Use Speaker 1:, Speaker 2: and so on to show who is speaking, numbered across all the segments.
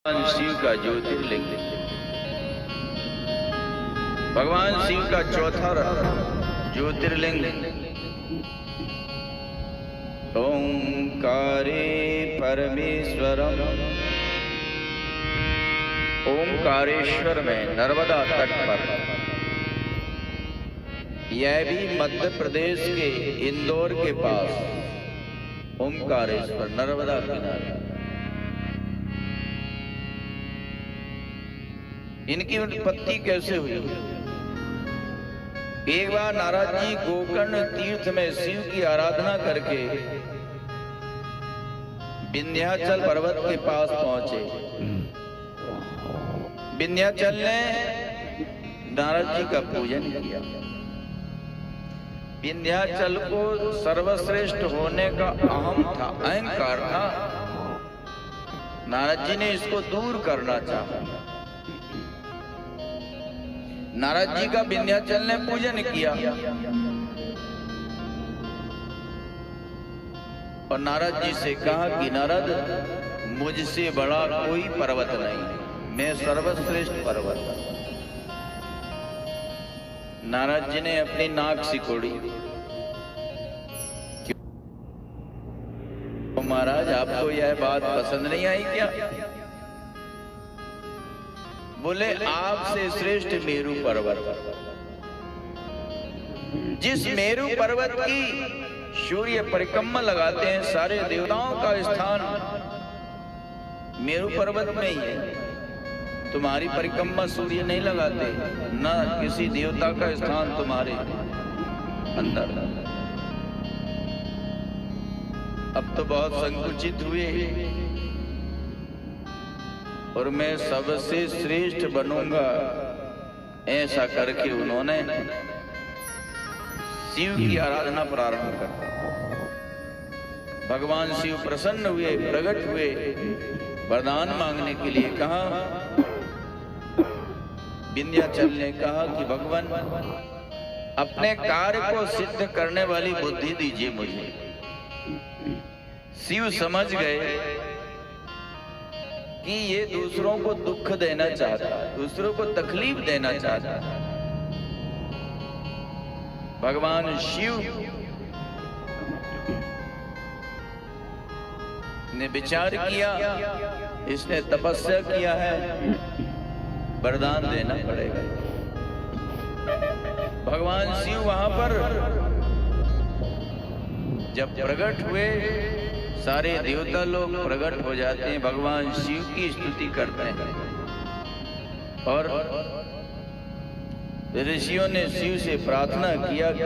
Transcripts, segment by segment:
Speaker 1: भगवान शिव का ज्योतिर्लिंग, भगवान शिव का चौथा ज्योतिर्लिंग ओंकारे परमेश्वरम। ओंकारेश्वर में नर्मदा तट पर, यह भी मध्य प्रदेश के इंदौर के पास ओंकारेश्वर नर्मदा किनारे। इनकी उत्पत्ति कैसे हुई? एक बार नारद जी गोकर्ण तीर्थ में शिव की आराधना करके विंध्याचल पर्वत के पास पहुंचे। विंध्याचल ने नारद जी का पूजन किया। विंध्याचल को सर्वश्रेष्ठ होने का अहम था, अहंकार था। नारद जी ने इसको दूर करना चाहा। नारद जी का विंध्याचल ने पूजन किया और नारद जी से कहा कि नारद, मुझसे बड़ा कोई पर्वत नहीं, मैं सर्वश्रेष्ठ पर्वत। नारद जी ने अपनी नाक सिकोड़ी। क्यों महाराज, आपको यह बात पसंद नहीं आई क्या? बोले, आपसे श्रेष्ठ मेरु पर्वत। जिस मेरु पर्वत की सूर्य परिक्रमा लगाते हैं सारे देवताओं का स्थान मेरु पर्वत में ही है। तुम्हारी परिक्रमा सूर्य नहीं लगाते, न किसी देवता का स्थान तुम्हारे अंदर। अब तो बहुत संकुचित हुए और मैं सबसे श्रेष्ठ बनूंगा, ऐसा करके उन्होंने शिव की आराधना प्रारंभ कर दी। भगवान शिव प्रसन्न हुए, प्रकट हुए, वरदान मांगने के लिए कहा। विंध्याचल ने कहा कि भगवान, अपने कार्य को सिद्ध करने वाली बुद्धि दीजिए मुझे। शिव समझ गए कि ये दूसरों को दुख देना चाहता है, दूसरों को तकलीफ देना चाहता है। भगवान शिव ने विचार किया, इसने तपस्या किया है, वरदान देना पड़ेगा। भगवान शिव वहां पर जब प्रकट हुए, सारे देवता लोग प्रकट हो जाते हैं, भगवान शिव की स्तुति करते हैं। और ऋषियों ने शिव से प्रार्थना किया कि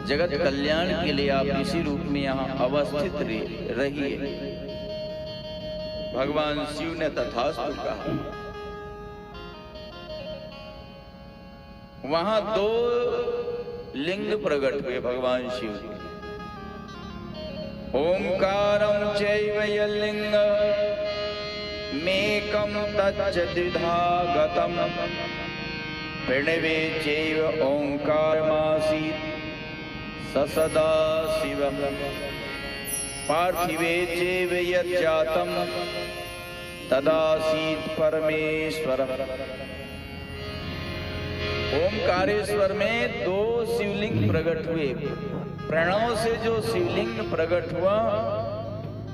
Speaker 1: जगत कल्याण के लिए आप इसी रूप में यहाँ अवस्थित रहिए। भगवान शिव ने तथास्तु कहा। वहां दो लिंग प्रकट हुए भगवान शिव के। ओंकारं चैव यल्लिंग मेकं तच्च द्विधा गतम् प्रणवे चैव ओंकारमासीत् स सदा शिवम् पार्थिवे चैव यज्जातं तदासीत् परमेश्वरः। ओंकारेश्वर में दो शिवलिंग प्रकट हुए। प्रणव से जो शिवलिंग प्रकट हुआ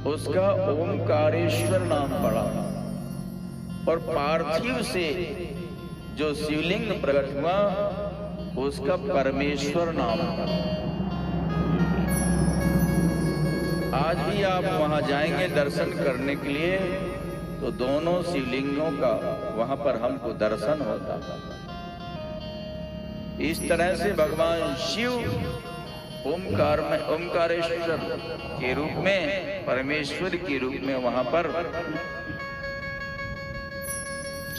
Speaker 1: उसका ओंकारेश्वर नाम पड़ा, और पार्थिव से जो शिवलिंग प्रकट हुआ उसका परमेश्वर नाम पड़ा। आज भी आप वहां जाएंगे दर्शन करने के लिए तो दोनों शिवलिंगों का वहां पर हमको दर्शन होता। इस तरह से भगवान शिव ओंकार में, ओंकारेश्वर के रूप में, परमेश्वर के रूप में वहां पर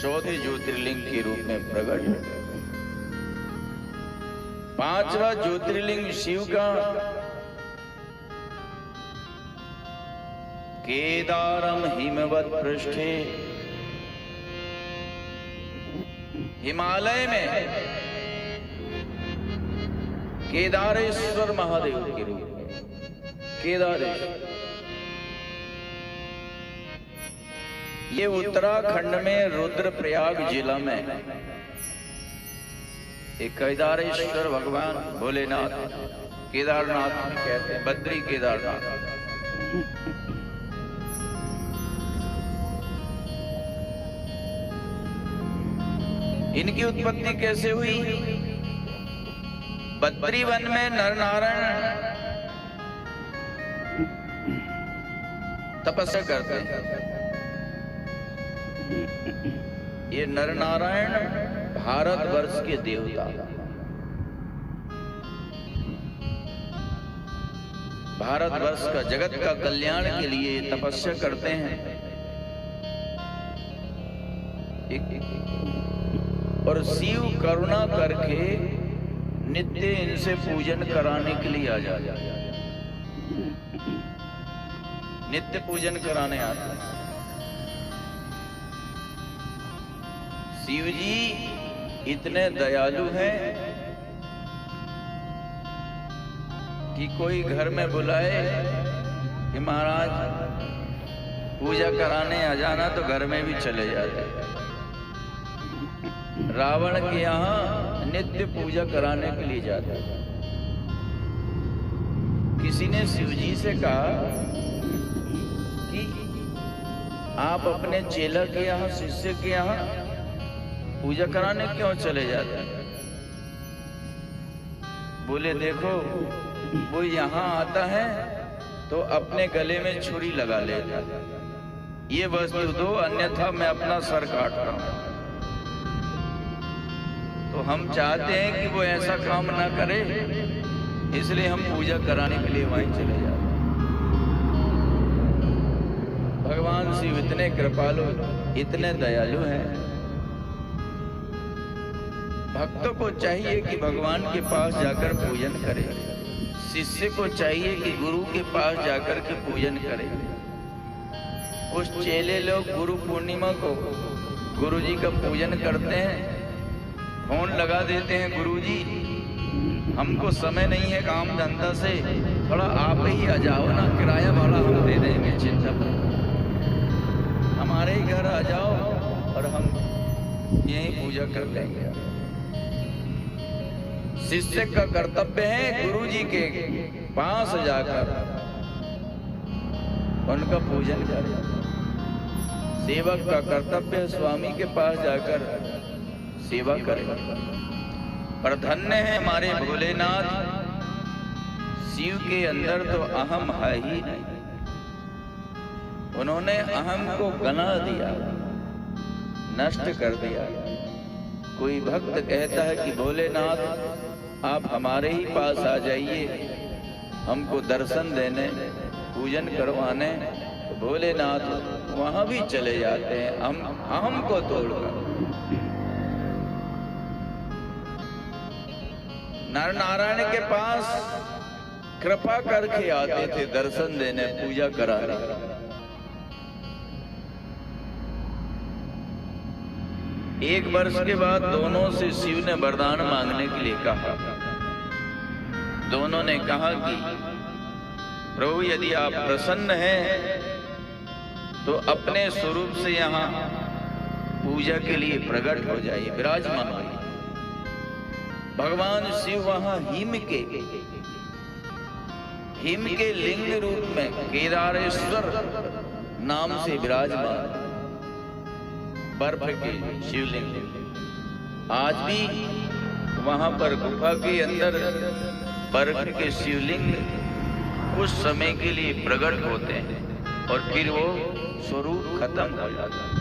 Speaker 1: चौथे ज्योतिर्लिंग के रूप में प्रकट। पांचवा ज्योतिर्लिंग शिव का केदारम हिमवत पृष्ठे, हिमालय में केदारेश्वर महादेव के रूप में। केदारेश्वर ये उत्तराखंड में रुद्रप्रयाग जिला में एक केदारेश्वर भगवान भोलेनाथ, केदारनाथ में कहते हैं, बद्री केदारनाथ। इनकी उत्पत्ति कैसे हुई? बद्री वन में नरनारायण तपस्या करते हैं। ये नरनारायण भारतवर्ष के देवता, भारतवर्ष का, जगत का कल्याण के लिए तपस्या करते हैं। और शिव करुणा करके नित्य इनसे पूजन कराने के लिए आ जाते, नित्य पूजन कराने आते हैं। शिव जी इतने दयालु हैं कि कोई घर में बुलाए कि महाराज पूजा कराने आ जाना, तो घर में भी चले जाते। रावण के यहाँ नित्य पूजा कराने के लिए जाते। किसी ने शिव जी से कहा कि आप अपने चेला के यहाँ, शिष्य के यहाँ पूजा कराने क्यों चले जाते हैं? बोले देखो, वो यहाँ आता है तो अपने गले में छुरी लगा लेता है, ये वस्तु दो अन्यथा मैं अपना सर काटता हूं। तो हम चाहते हैं कि वो ऐसा काम ना करे, इसलिए हम पूजा कराने के लिए वहीं चले जाते हैं। भगवान शिव इतने कृपालु, इतने दयालु हैं। भक्तों को चाहिए कि भगवान के पास जाकर पूजन करे, शिष्य को चाहिए कि गुरु के पास जाकर के पूजन करे। कुछ चेले लोग गुरु पूर्णिमा को गुरु जी का पूजन करते हैं, फोन लगा देते हैं, गुरु जी हमको समय नहीं है काम धंधा से, थोड़ा आप ही आ जाओ ना, किराया भाड़ा हम दे देंगे, चिंता मत, हमारे ही घर आ जाओ और हम यहीं पूजा कर लेंगे। शिष्य का कर्तव्य है गुरु जी के पास जाकर उनका पूजन करें। सेवक का कर्तव्य है स्वामी के पास जाकर सेवा करें। पर धन्य है हमारे भोलेनाथ, शिव के अंदर तो अहम है ही नहीं। उन्होंने अहम को गला दिया, नष्ट कर दिया। कोई भक्त कहता है कि भोलेनाथ आप हमारे ही पास आ जाइए, हमको दर्शन देने, पूजन करवाने, तो भोलेनाथ वहां भी चले जाते हैं हम को तोड़कर। नर नारायण के पास कृपा करके आते थे दर्शन देने, पूजा कराने। एक वर्ष के बाद दोनों से शिव ने वरदान मांगने के लिए कहा। दोनों ने कहा कि प्रभु यदि आप प्रसन्न हैं तो अपने स्वरूप से यहाँ पूजा के लिए प्रकट हो जाइए, विराजमान होइए। भगवान शिव वहां हिम के लिंग रूप में केदारेश्वर नाम से विराजमान, बर्फ के शिवलिंग। आज भी वहां पर गुफा के अंदर बर्फ के शिवलिंग कुछ समय के लिए प्रकट होते हैं और फिर वो स्वरूप खत्म हो जाता है।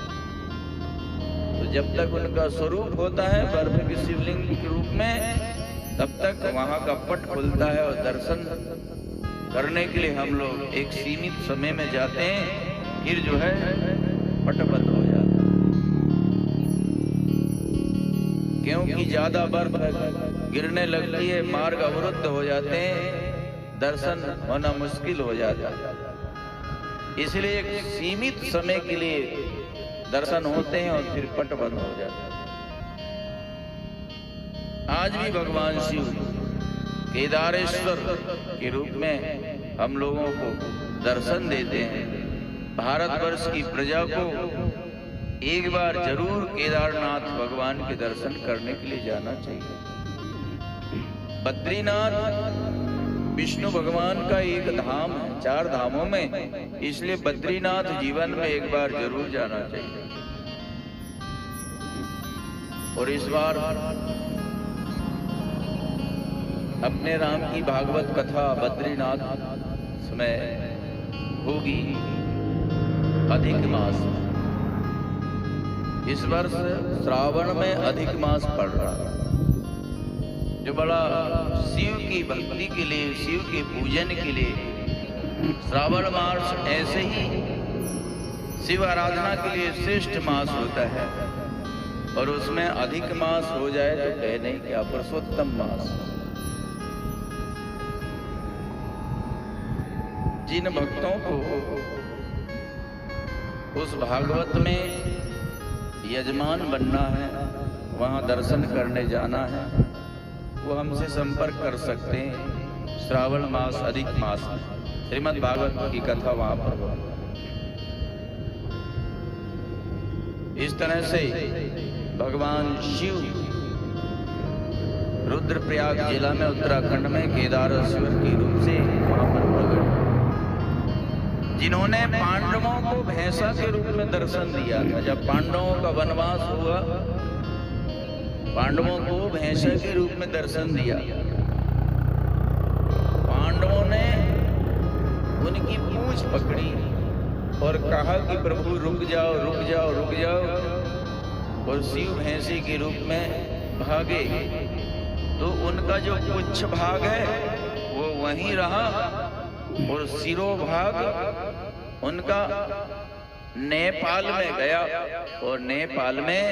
Speaker 1: तो जब तक उनका स्वरूप होता है बर्फ के शिवलिंग के रूप में, तब तक वहां का पट खुलता है और दर्शन करने के लिए हम लोग एक सीमित समय में जाते हैं, फिर जो है पट बंद हो जाता है, क्योंकि ज्यादा बर्फ गिरने लगती है, मार्ग अवरुद्ध हो जाते हैं, दर्शन होना मुश्किल हो जाता है। इसलिए एक सीमित समय के लिए दर्शन होते हैं और फिर पट बंद हो जाता है। आज भी भगवान शिव केदारेश्वर के रूप में हम लोगों को दर्शन देते हैं। भारतवर्ष की प्रजा को एक बार जरूर केदारनाथ भगवान के दर्शन करने के लिए जाना चाहिए। बद्रीनाथ विष्णु भगवान का एक धाम है 4 धामों में, इसलिए बद्रीनाथ जीवन में एक बार जरूर जाना चाहिए। और इस बार अपने राम की भागवत कथा बद्रीनाथ में होगी अधिक मास। इस वर्ष श्रावण में अधिक मास पड़ रहा है, जो बड़ा शिव की भक्ति के लिए, शिव के पूजन के लिए श्रावण मास ऐसे ही शिव आराधना के लिए श्रेष्ठ मास होता है। और उसमें अधिक मास हो जाए तो कहने क्या पुरुषोत्तम मास। जिन भक्तों को उस भागवत में यजमान बनना है, वहां दर्शन करने जाना है, वो हमसे संपर्क कर सकते हैं। श्रावण मास अधिक मास श्रीमद् भागवत की कथा वहां पर हो। इस तरह से भगवान शिव रुद्रप्रयाग जिला में उत्तराखंड में केदारेश्वर के रूप से वहां पर प्रकट, जिन्होंने पांडवों को भैंसा के रूप में दर्शन दिया था। जब पांडवों का वनवास हुआ, पांडवों को भैंसा के रूप में दर्शन दिया। पांडवों ने उनकी पूंछ पकड़ी और कहा कि प्रभु रुक जाओ रुक जाओ रुक जाओ। और शिव भैंसे के रूप में भागे तो उनका जो पुच्छ भाग है वो वहीं रहा और सिरो भाग उनका नेपाल में गया। और नेपाल में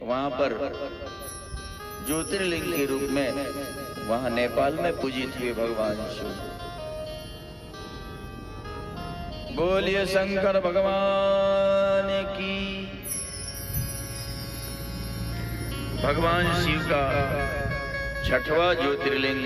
Speaker 1: वहां पर ज्योतिर्लिंग के रूप में वहां नेपाल में पूजित हुए भगवान शिव। बोलिए शंकर भगवान की। भगवान शिव का 6वां ज्योतिर्लिंग